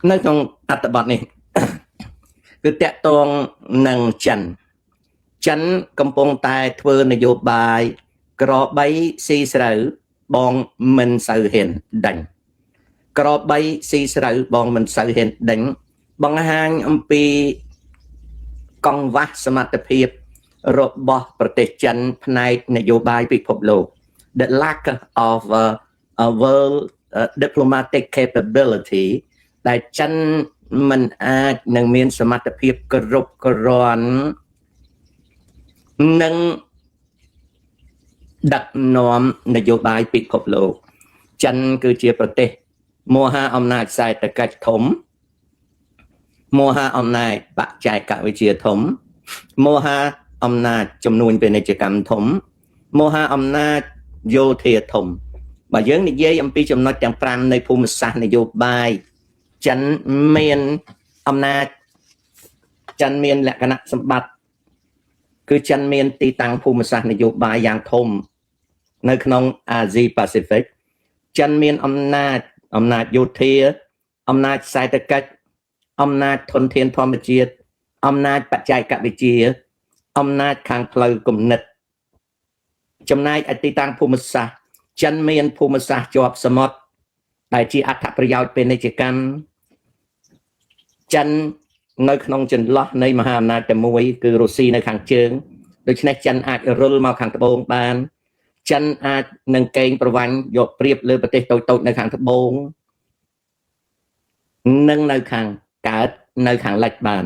នៅក្នុងអត្ថបទនេះគឺតកតងនឹងចិនកំពុងតែធ្វើនយោបាយក្របីស៊ីស្រូវបងមិនសូវហ៊ានដេញក្របីស៊ីស្រូវបងមិនសូវហ៊ានដេញបង្ហាញអំពីកង្វះសមត្ថភាពរបស់ប្រទេសចិនផ្នែកនយោបាយពិភពលោក the lack of a world diplomatic capability ដែលចិនមិនអាចនឹងមានសមត្ថភាពគ្រប់គ្រាន់នឹងដឹកនាំនយោបាយពិភពលោកចិនគឺជាប្រទេសមហាអំណាចសេដ្ឋកិច្ចធំមហាអំណាចបច្ចេកវិទ្យាធំមហាអំណាចជំនួញពាណិជ្ជកម្មធំមហាអំណាចយោធាធំបើយើងនិយាយអំពីចំណុចទាំង5នៃភូមិសាស្ត្រនយោបាយចិនមានអំណាចចិនមានលក្ខណៈសម្បត្តិគឺចិនមានទីតាំងភូមិសាស្ត្រនយោបាយយ៉ាងធំនៅក្នុងអាស៊ីប៉ាស៊ីហ្វិកចិនមានអំណាចយោធាអំណាចសេដ្ឋកិច្ចអំណាចធនធានធម្មជាតិអំណាចបច្ចេកវិទ្យាអំណាចខាងផ្លូវគំនិតចំណែកឯទីតាំងភូមិសាស្ត្រចិនមានភូមិសាស្ត្រជាប់សមុទ្រដែលជាអត្ថប្រយោជន៍ពាណិជ្ជកម្មចិននៅក្នុងចន្លោះនៃមហាអំណាចតែមួយគឺរុស្ស៊ីនៅខាងជើងដូច្នេះចិនអាចរុលមកខាងត្បូងបានចិនអាចនឹងកេងប្រវ័ញ្ចយកប្រៀបលើប្រទេសតូចៗនៅខាងត្បូងនិងនៅខាងកើតនៅខាងលិចបាន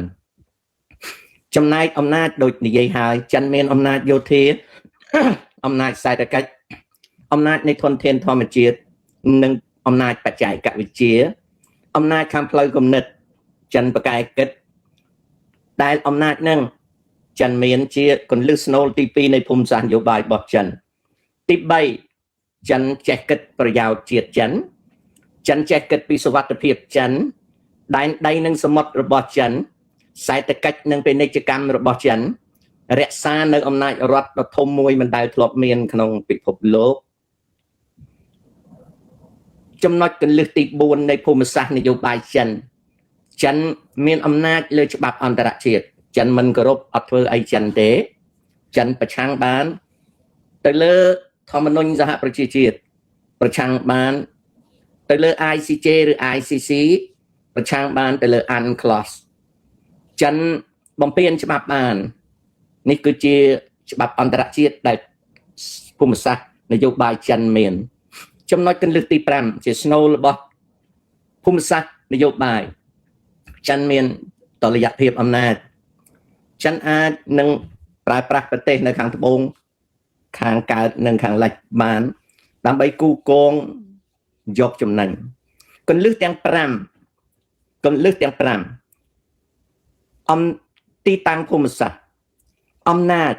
ចំណែកអំណាចដូចនិយាយហើយចិនមានអំណាចយោធាអំណាចសេដ្ឋកិច្ចអំណាចនៃធនធានធម្មជាតិនិងអំណាចបច្ចេកវិទ្យាអំណាចខាងផ្លូវគំនិតចិនបកែគិតដែលអំណាចនឹងចិនមានជាកន្លឹះស្នូលទី2នៃភូមិសាស្ត្រនយោបាយរបស់ចិនទី3ចិនចេះគិតប្រយោជន៍ជាតិចិនចេះគិតពីសុវត្ថិភាពចិនដែនដីនិងសមុទ្ររបស់ចិនសេដ្ឋកិច្ចនិងពាណិជ្ជកម្មរបស់ចិនរក្សានៅអំណាចរដ្ឋដ៏ធំមួយមិនដែលធ្លាប់មានក្នុងពិភពលោកចំណុចកន្លឹះទី4នៃភូមិសាស្ត្រនយោបាយចិនមានអំណាចលើច្បាប់អន្តរជាតិចិនមិនគោរពអត់ធ្វើអីចិនទេចិនប្រឆាំងបានទៅលើធម្មនុញ្ញសហប្រជាជាតិប្រឆាំងបានទៅលើ ICJ ឬ ICC ប្រឆាំងបានទៅលើ UNCLOS ចិនបំពេញច្បាប់បាននេះគឺជាច្បាប់អន្តរជាតិដែលភូមិសាស្ត្រនយោបាយចិនមានចំណុចកន្លឹះទី5ជាស្នូលរបស់ភូមិសាស្ត្រនយោបាយចិនមានតុល្យភាពអំណាចចិនអាចនឹងប្រើប្រាស់ប្រទេសនៅខាងត្បូងខាងកើតនិងខាងលិចបានដើម្បីគូកងយកចំណេញកន្លឹះទាំង5ទីតាំងភូមិសាស្ត្រអំណាច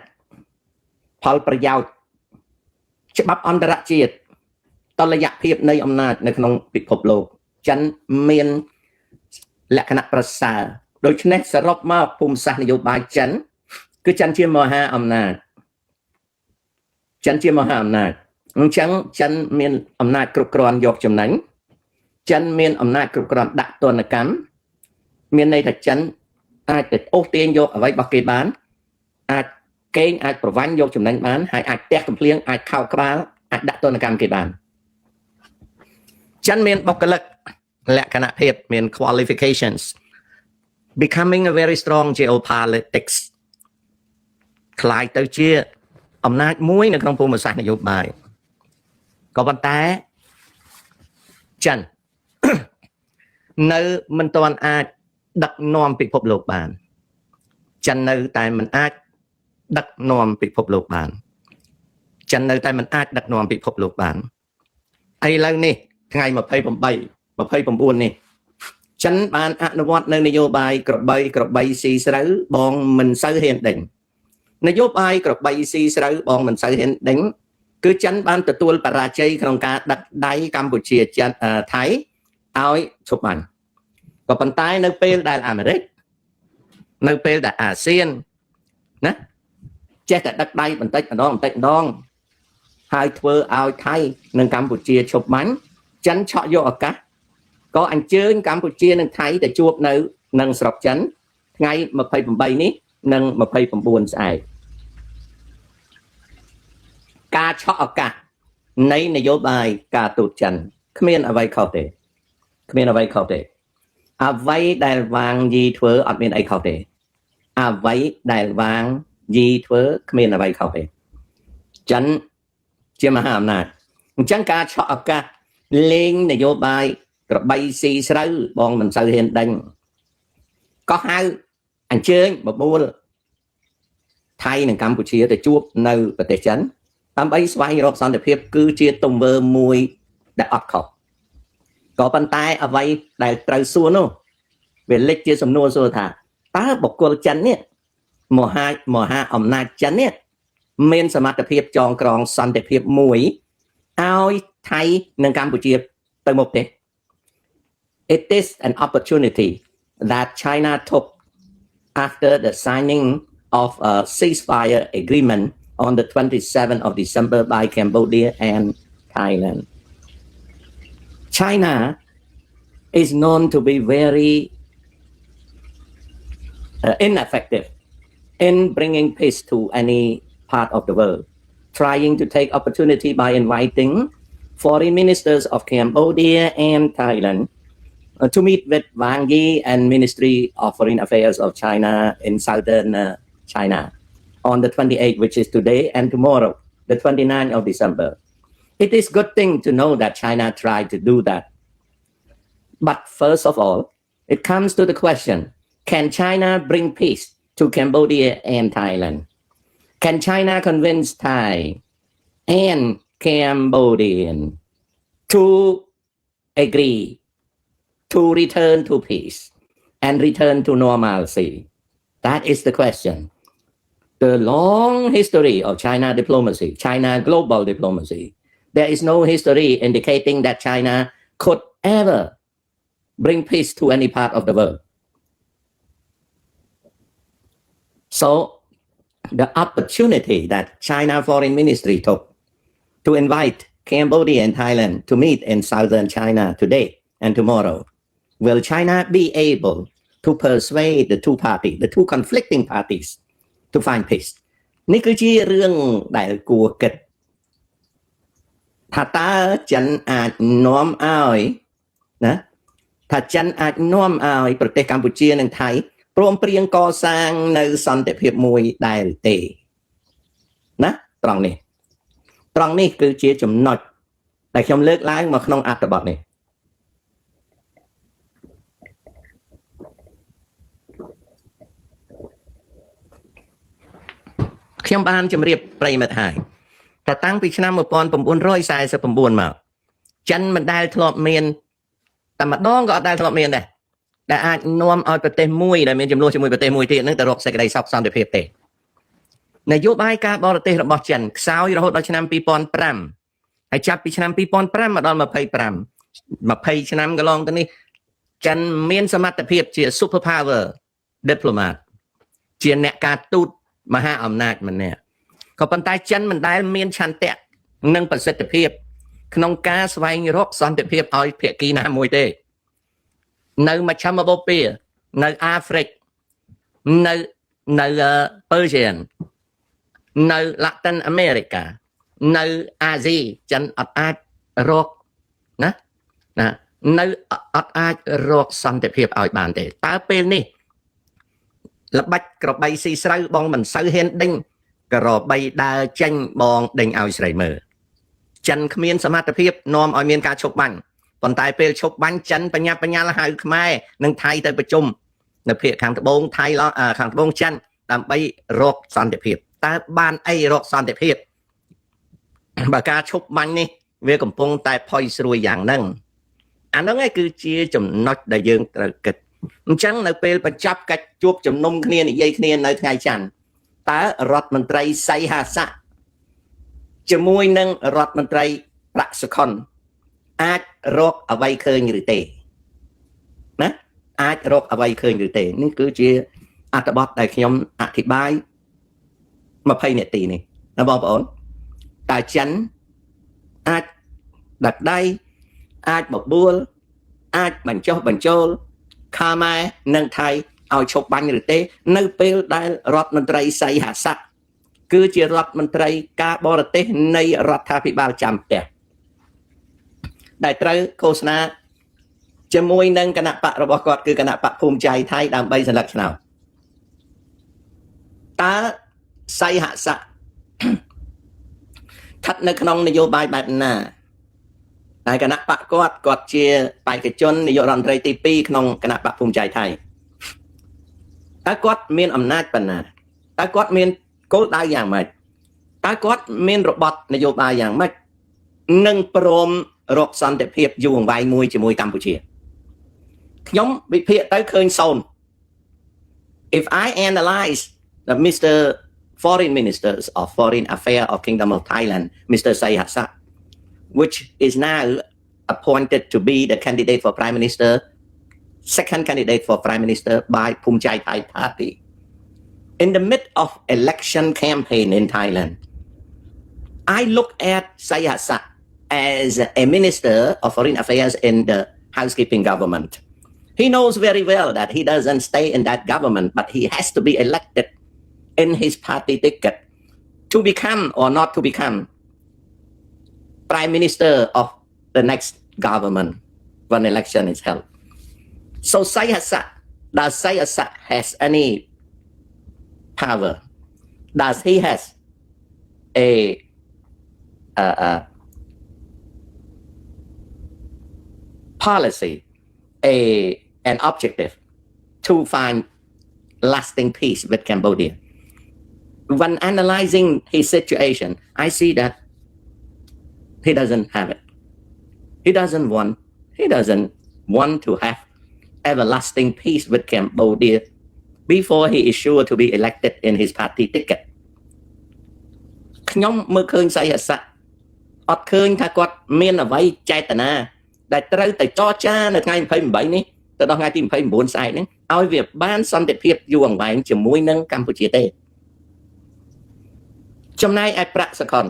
ផលប្រយោជន៍ច្បាប់អន្តរជាតិតុល្យភាពនៃអំណាចនៅក្នុងពិភពលោកចិនមានលក្ខណៈប្រសើរដូច្នេះសរុបមកភូមិសាស្ត្រនយោបាយចិនគឺចិនជាមហាអំណាចអញ្ចឹងចិនមានអំណាចគ្រប់គ្រាន់យកចំណេញចិនមានអំណាចគ្រប់គ្រាន់ដាក់ទណ្ឌកម្មមានន័យថាចិនអាចទៅអូសទាញយកអ្វីរបស់គេបានអាចកេងអាចប្រវ័ញ្ចយកចំណេញបានហើយអាចទះកំភ្លៀងអាចខោក្បាលអាចដាក់ទណ្ឌកម្មគេបានចិនមានបុគ្គលិកលក្ខណៈភាពមាន qualifications becoming a very strong geopolitics ខ្លាយទៅជាអំណាចមួយនៅក្នុងភូមិសាស្ត្រនយោបាយក៏ប៉ុន្តែចិននៅមិនទាន់អាចដឹកនាំពិភពលោកបានចិននៅតែមិនអាចដឹកនាំពិភពលោកបានឥឡូវនេះថ្ងៃ29នេះចិនបានអនុវត្តនៅនយោបាយក្របីស៊ីស្រូវបងមិនសូវហ៊ានដេញនយោបាយក្របីស៊ីស្រូវបងមិនសូវហ៊ានដេញគឺចិនបានទទួលបរាជ័យក្នុងការដឹកដៃកម្ពុជាថៃឲ្យឈប់បានក៏ប៉ុន្តែនៅពេលដែលអាមេរិកនៅពេលដែលអាស៊ានណាចេះតែដឹកដៃបន្តិចម្ដងហើយធ្វើឲ្យថៃនិងកម្ពុជាឈប់បាញ់ចិនឆក់យកឱកាស ក៏អញ្ជើញកម្ពុជានិងថៃទៅជួបនៅនឹងស្រុកចិនថ្ងៃ28នេះនិង29ស្អែកការឆក់ឱកាសនៃនយោបាយការទូតចិនគ្មានអ្វីខុសទេអ្វីដែលវាងយីធ្វើអត់មានអីខុសទេអ្វីដែលវាងយីធ្វើគ្មានអ្វីខុសទេចិនជាមហាអំណាចអញ្ចឹងការឆក់ឱកាសលេងនយោបាយក្របីស៊ីស្រូវបងមិនសូវហ៊ានដេញក៏ហៅអញ្ជើញបបួលថៃនិងកម្ពុជាទៅជួបនៅប្រទេសចិនដើម្បីស្វែងរកសន្តិភាពគឺជាទង្វើមួយដែលអត់ខុសក៏ប៉ុន្តែអ្វីដែលត្រូវសួរនោះវាលេចជាសំណួរសួរថាតើបុគ្គលចិននេះមហាអំណាចចិននេះមានសមត្ថភាពចងក្រងសន្តិភាពមួយឲ្យថៃនិងកម្ពុជាទៅមុខទេ It is an opportunity that China took after the signing of a ceasefire agreement on the 27th of December by Cambodia and Thailand. China is known to be very ineffective in bringing peace to any part of the world, trying to take opportunity by inviting foreign ministers of Cambodia and Thailand to meet with Wang Yi and Ministry of Foreign Affairs of China in southern China on the 28th, which is today, and tomorrow, the 29th of December. It is good thing to know that China tried to do that. But first of all, it comes to the question, can China bring peace to Cambodia and Thailand? Can China convince Thai and Cambodian to agree to return to peace and return to normalcy? That is the question. The long history of China diplomacy, China global diplomacy, there is no history indicating that China could ever bring peace to any part of the world. So the opportunity that China Foreign Ministry took to invite Cambodia and Thailand to meet in southern China today and tomorrow, will China be able to persuade the two conflicting parties to find peace? នេះគឺជារឿងដែលគួរគិតថាតើចិនអាចនាំឲ្យណាថាចិនអាចនាំឲ្យប្រទេសកម្ពុជានិងថៃព្រមព្រៀងកសាងនៅសន្តិភាពមួយដែរឬទេណាត្រង់នេះគឺជាចំណុចដែលខ្ញុំលើកឡើងមកក្នុងអត្ថបទនេះខ្ញុំបានជម្រាបប្រិយមិត្តហើយតែតាំងពីឆ្នាំ1949មកចិនមិនដែលធ្លាប់មានតែម្ដងក៏អត់ដែលធ្លាប់មានដែរដែលអាចនាំឲ្យប្រទេសមួយដែលមានចំនួនជាមួយប្រទេសមួយទៀតនឹងទៅរកសេចក្តីសុខសន្តិភាពទេនយោបាយការបរទេសរបស់ចិនខ្សោយរហូតដល់ឆ្នាំ2005ហើយចាប់ពីឆ្នាំ2005មកដល់20ឆ្នាំកន្លងទៅនេះចិនមានសមត្ថភាពជា super power diplomat ជាអ្នកការទូតមហាអំណាចម្នាក់ក៏ប៉ុន្តែចិនមិនដែលមានឆន្ទៈនិងប្រសិទ្ធភាពក្នុងការស្វែងរកសន្តិភាពឲ្យភាគីណាមួយទេនៅមជ្ឈមបូព៌ានៅអាហ្វ្រិកនៅ Persian នៅ Latin America នៅអាស៊ីចិនអត់អាចរកណានៅអត់អាចរកសន្តិភាពឲ្យបានទេតើពេលនេះល្បិចក្របីស៊ីស្រូវបងមិនសូវហ៊ានដេញក្របីដើរចេញបងដេញឲ្យស្រីមើលចិនគ្មានសមត្ថភាពនាំឲ្យមានការឈប់បាញ់ប៉ុន្តែពេលឈប់បាញ់ចិនបញ្ញាល់ហៅខ្មែរនិងថៃទៅប្រជុំនៅភាគខាងត្បូងថៃខាងត្បូងចិនដើម្បីរកសន្តិភាពតើបានអីរកសន្តិភាពបើការឈប់បាញ់នេះវាកំពុងតែផុយស្រួយយ៉ាងហ្នឹងអាហ្នឹងឯងគឺជាចំណុចដែលយើងត្រូវគិតអញ្ចឹងនៅពេលបញ្ចប់កិច្ចជួបជំនុំគ្នានិយាយគ្នានៅថ្ងៃច័ន្ទតើរដ្ឋមន្ត្រីសីហាស័កជាមួយនឹងរដ្ឋមន្ត្រីប្រាក់សុខុនអាចរកអ្វីឃើញឬទេណាអាចរកអ្វីឃើញឬទេនេះគឺជាអត្ថបទដែលខ្ញុំអធិប្បាយ20នាទីនេះណាបងប្អូនតើចិនអាចដាក់ដៃអាចបបួល អាចបញ្ចុះបញ្ចូលខ្មែរនិងថៃឲ្យឈប់បាញ់ឬទេនៅពេលដែលរដ្ឋមន្ត្រីសីហស័ក្តិគឺជារដ្ឋមន្ត្រីការបរទេសនៃរដ្ឋាភិបាលចាំផ្ទះដែលត្រូវឃោសនាជាមួយនឹងគណៈបករបស់គាត់គឺគណៈបកភូមិใจថៃដើម្បីសន្លឹកឆ្នោតតើសីហស័ក្តិស្ថិតនៅក្នុងនយោបាយបែបណាតែគណៈបកគាត់ជាបេក្ខជននាយករដ្ឋមន្ត្រីទី2ក្នុងគណៈបកភូមិใจថៃតើគាត់មានអំណាចប៉ុណ្ណាតើគាត់មានគោលដៅយ៉ាងម៉េចតើគាត់មានរបបនយោបាយយ៉ាងម៉េចនិងព្រមរកសន្តិភាពយូរអង្វែងមួយជាមួយកម្ពុជាខ្ញុំវិភាគទៅឃើញសូន្យ if I analyze the Mr Foreign Ministers of Foreign Affairs of Kingdom of Thailand Mr Say Hasak which is now appointed to be the candidate for Prime Minister second candidate for Prime Minister by Phum Chai Thai Party in the mid of election campaign in Thailand I look at Say Hasak as a minister of foreign affairs in the housekeeping government. He knows very well that he doesn't stay in that government, but he has to be elected in his party ticket to become or not to become prime minister of the next government when election is held. So does Sayasa has any power? Does he has a policy, an objective to find lasting peace with Cambodia? When analyzing his situation, I see that he doesn't have it. He doesn't want to have everlasting peace with Cambodia before he is sure to be elected in his party ticket. ខ្ញុំមើលឃើញសៃហស័កអត់ឃើញថាគាត់មានអ្វីចេតនាដែលត្រូវតែចរចានៅថ្ងៃ28នេះទៅដល់ថ្ងៃទី29ស្អែកនេះឲ្យវាបានសន្តិភាពយូរអង្វែងជាមួយនឹងកម្ពុជាទេចំណែកឯប្រាក់សខុន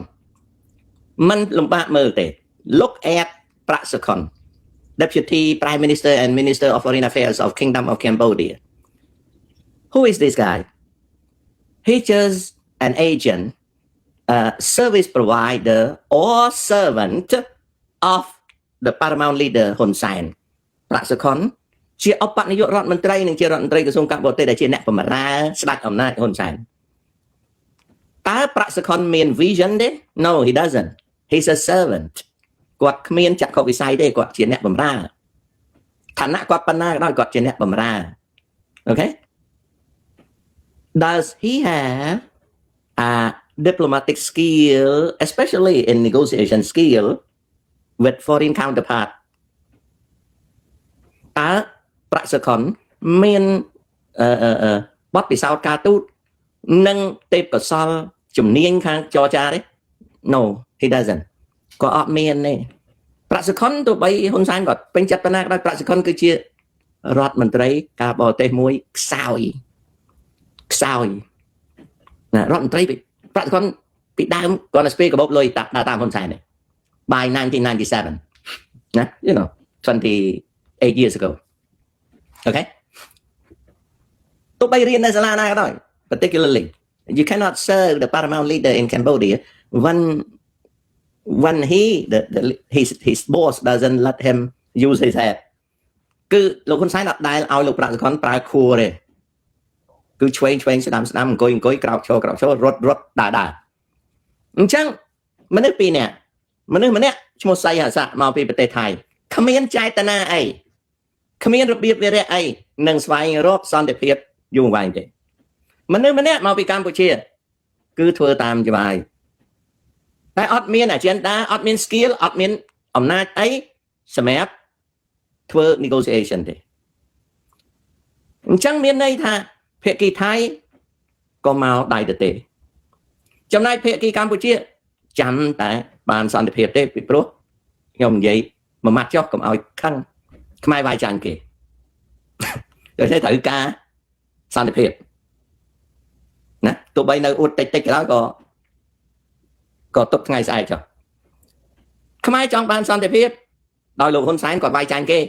មិនលំបាកមើលទេ Look at ប្រាក់សខុន Deputy Prime Minister and Minister of Foreign Affairs of Kingdom of Cambodia. Who is this guy? He's just an agent, service provider or servant of the paramount leader Hun Sen. ប្រាក់សខុនជាឧបនាយករដ្ឋមន្ត្រីនិងជារដ្ឋមន្ត្រីក្រសួងការបរទេសដែលជាអ្នកបម្រើស្ដេចអំណាចហ៊ុនសែនតើប្រាក់សខុនមាន vision ទេ No he doesn't he's a servant គាត់គ្មានចក្ខុវិស័យទេគាត់ជាអ្នកបម្រើឋានៈគាត់ប៉ុណ្ណាក៏ដោយគាត់ជាអ្នកបម្រើ Okay does he have a diplomatic skill especially in negotiation skill with foreign counterpart តើប្រាក់សខុនមានបទពិសោធន៍ការទូតនិងទេពកោសល្យជំនាញខាងចរចាទេ No he doesn't ក៏អត់មានទេប្រាក់សខុនទោះបីហ៊ុនសែនគាត់ពេញចិត្តប៉ុណ្ណាក៏ដោយប្រាក់សខុនគឺជារដ្ឋមន្ត្រីការបរទេសមួយខ្សោយណារដ្ឋមន្ត្រីប្រាក់សខុនពីដើមគាត់ស្ពីកាបូបលុយតាមហ៊ុនសែនទេ by 1997 ណា you know 28 years ago okay ទោះបីរៀននៅសាលាណាក៏ដោយ particularly you cannot serve the paramount leader in Cambodia when his boss doesn't let him use his head គឺលោកហ៊ុនសែនអត់ដែលឲ្យលោកប្រាក់សខុនប្រើខួរទេគឺឆ្វេងស្ដាំអង្គុយក្រោកឈររត់ដើរអញ្ចឹងមនុស្សពីរនាក់មនុស្សម្នាក់ឈ្មោះសៃហស័កមកពីប្រទេសថៃគ្មានចេតនាអីគ្មានរបៀបវារៈអីនឹងស្វែងរកសន្តិភាពយូរអង្វែងទេមនុស្សម្នាក់មកពីកម្ពុជាគឺធ្វើតាមច្បាប់តែអត់មាន agenda អត់មាន skill អត់មានអំណាចអីសម្រាប់ធ្វើ negotiation ទេអញ្ចឹងមានន័យថាភាគីថៃក៏មកដៃទៅទេចំណែកភាគីកម្ពុជាចាំតែបានសន្តិភាពទេពីព្រោះខ្ញុំនិយាយមួយម៉ាត់ចុះកុំឲ្យខឹងខ្មែរវាយចាញ់គេដូចតែត្រូវការសន្តិភាពណាទោះបីនៅអួតតិចក៏ដោយក៏ទុកថ្ងៃស្អែកចុះខ្មែរចង់បានសន្តិភាពដោយលោកហ៊ុនសែនគាត់វាយចាញ់គេ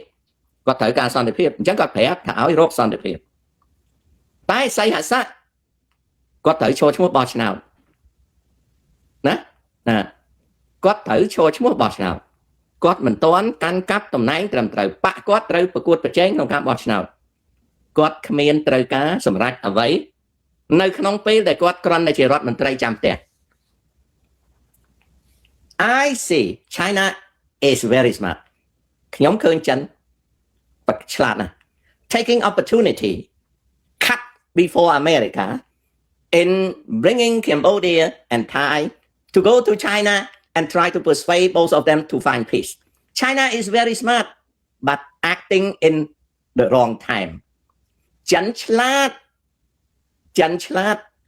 គាត់ត្រូវការសន្តិភាពអញ្ចឹងគាត់ប្រាប់ថាឲ្យរកសន្តិភាពតែសីហសៈគាត់ត្រូវចូលឈ្មោះបោះឆ្នោតណាគាត់ត្រូវចូលឈ្មោះបោះឆ្នោតគាត់មិនទាន់កាន់កាប់តំណែងត្រឹមត្រូវបកគាត់ត្រូវប្រកួតប្រជែងក្នុងការបោះឆ្នោតគាត់គ្មានត្រូវការសម្រេចអ្វីនៅក្នុងពេលដែលគាត់គ្រាន់តែជារដ្ឋមន្ត្រីចាំផ្ទះ I see China is very smart ខ្ញុំឃើញចិនបកឆ្លាតណាស់ taking opportunity cut before America in bringing Cambodia and Thai to go to China and try to persuade both of them to find peace. China is very smart, but acting in the wrong time. ចិនឆ្លាត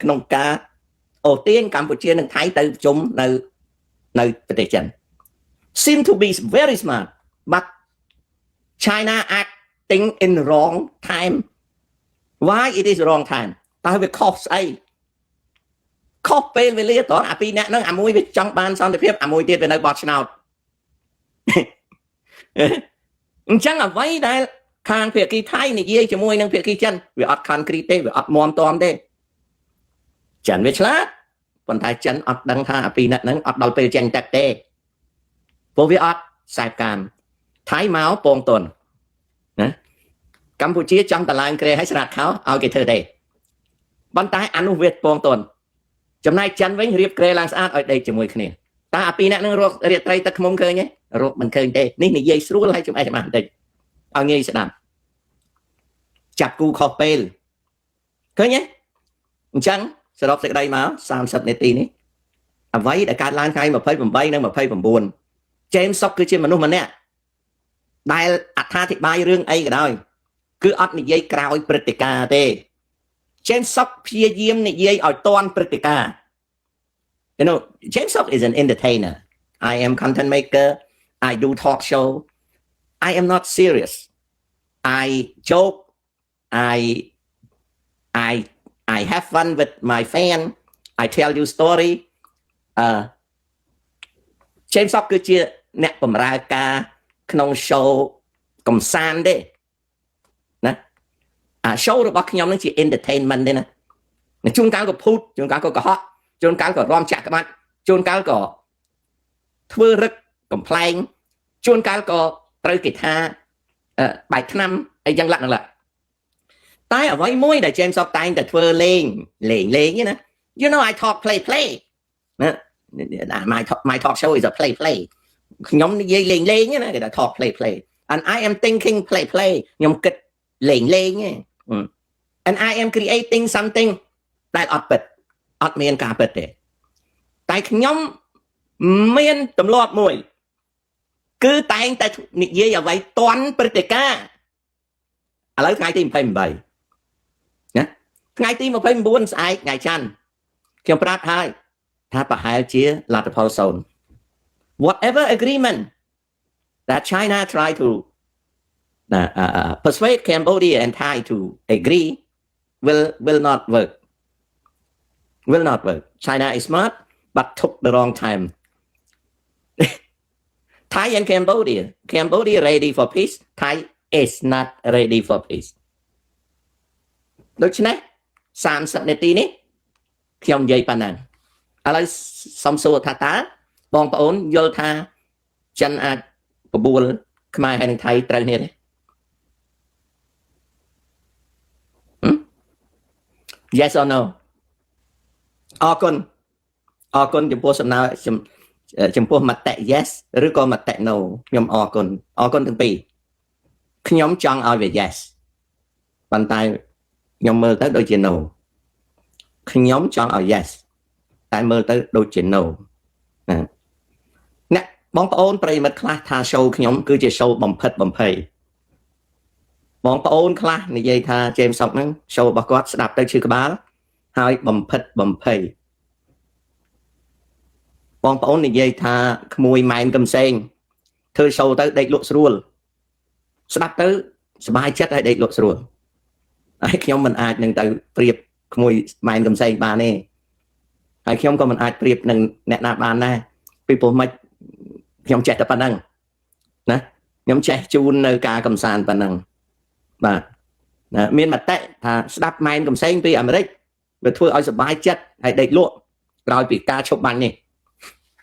ក្នុងការអូទាញកម្ពុជានិងថៃទៅប្រជុំនៅប្រទេសចិន seem to be very smart, but China acting in wrong time. Why it is wrong time? តើវាខុសស្អីខុសពេលវេលាតោះអាពីរអ្នកហ្នឹងអាមួយវាចង់បានសន្តិភាពអាមួយទៀតវានៅបោះឆ្នោតអញ្ចឹងអ្វីដែលខាងភាគីថៃនិយាយជាមួយនឹងភាគីចិនវាអត់ខនគ្រីតទេវាអត់មាំទាំទេចិនវាឆ្លាតប៉ុន្តែចិនអត់ដឹងថាអាពីរអ្នកហ្នឹងអត់ដល់ពេលចេញទឹកទេព្រោះវាអត់ខ្សែកាមថៃមកពងទុនណាកម្ពុជាចង់តឡើងក្រែឲ្យស្រាតខោឲ្យគេធ្វើទេប៉ុន្តែអានោះវាពងទុនចំណែកចិនវិញរៀបក្រែឡើងស្អាតឲ្យដេកជាមួយគ្នាតើអាពីរអ្នកនឹងរករាត្រីទឹកខ្មុំឃើញទេរកមិនឃើញទេនេះនិយាយស្រួលឲ្យច្បាស់បន្តិចឲ្យងាយស្ដាប់ចាប់គូខុសពេលឃើញទេអញ្ចឹងសរុបសេចក្តីមក30នាទីនេះអ្វីដែលកើតឡើងថ្ងៃ28និង29 James Sok គឺជាមនុស្សម្នាក់ដែលអត្ថាធិប្បាយរឿងអីក៏ដោយគឺអត់និយាយក្រោយព្រឹត្តិការណ៍ទេ James Sok ព្យាយាមនិយាយឲ្យតាន់ព្រឹត្តិការណ៍ You know, James Sok is an entertainer. I am content maker. I do talk show. I am not serious. I joke. I have fun with my fan. I tell you story. James Sok គឺជាអ្នកបម្រើការក្នុង show កំសាន្តទេណា show របស់ខ្ញុំនឹងជា entertainment ទេណាជួនកាលក៏ភូតជួនកាលក៏កុហកជួនកាលក៏រំចាក់ក្បាច់ជួនកាលក៏ធ្វើរឹកកំ pl ែងជួនកាលក៏ត្រូវគេថាបាយថ្នាំអីយ៉ាងលក្ខណៈតែអ្វីមួយដែល James Sok តែងតែធ្វើលេងណា You know I talk play ណា my talk show is a play ខ្ញុំនិយាយលេងណាគេថា talk play and I am thinking play ខ្ញុំគិតលេងand I am creating something ដែលអត់ពិតអត់មានការពិតទេតែខ្ញុំមានទម្លាប់មួយគឺតែងតែនិយាយអ្វីតាន់ព្រឹត្តិការណ៍ឥឡូវថ្ងៃទី28ណាថ្ងៃទី29ស្អែកថ្ងៃច័ន្ទខ្ញុំប្រាប់ហើយថាប្រហែលជាលទ្ធផល0 whatever agreement that China try to persuade Cambodia and Thai to agree will not work. China is smart, but took the wrong time. Thai and Cambodia ready for peace. Thai is not ready for peace. ដូច្នេះ30នាទីនេះខ្ញុំនិយាយប៉ុណ្ណឹងឥឡូវសំសួរថាតើបងប្អូនយល់ថាចិនអាចបបួលខ្មែរហើយនិងថៃត្រូវគ្នាទេYes or no អរគុណចំពោះសំណើចំពោះមតិ yes ឬក៏មតិ no ខ្ញុំអរគុណទាំងពីរខ្ញុំចង់ឲ្យវា yes ប៉ុន្តែខ្ញុំមើលទៅដូចជា no ខ្ញុំចង់ឲ្យ yes តែមើលទៅដូចជា no ណាអ្នកបងប្អូនប្រិយមិត្តខ្លះថា show ខ្ញុំគឺជា show បំផិតបំភ័យបងប្អូនខ្លះនិយាយថា James Sok ហ្នឹង show របស់គាត់ស្ដាប់ទៅឈឺក្បាលហើយបំផិតបំភ័យបងប្អូននិយាយថាក្មួយម៉ែនកំសែងធ្វើ show ទៅដេកលក់ស្រួលស្ដាប់ទៅសប្បាយចិត្តហើយដេកលក់ស្រួលហើយខ្ញុំមិនអាចនឹងទៅប្រៀបក្មួយម៉ែនកំសែងបានទេហើយខ្ញុំក៏មិនអាចប្រៀបនឹងអ្នកណាបានដែរពីព្រោះមិនខ្ញុំចេះតែប៉ុណ្ណឹងណា ខ្ញុំចេះជូននៅការកំសាន្តប៉ុណ្ណឹងបាទណាមានមតិថាស្ដាប់ម៉ែនកំសែងពីអាមេរិកវាធ្វើឲ្យសុបាយចិត្តហើយដេកលក់ក្រោយពីការឈប់បាញ់នេះ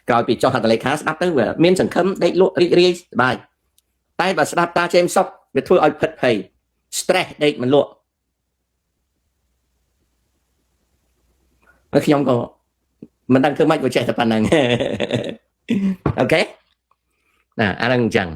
ក្រោយពីចុះហត្ថលេខាស្ដាប់ទៅវាមានសង្ឃឹមដេកលក់រីករាយសប្បាយតែបើស្ដាប់តាជេមសុកវាធ្វើឲ្យផិតភ័យ stress ដេកមិនលក់ហើយខ្ញុំក៏មិនដឹងធ្វើម៉េចវាចេះតែប៉ុណ្ណឹងអូខេណាអាហ្នឹងអញ្ចឹង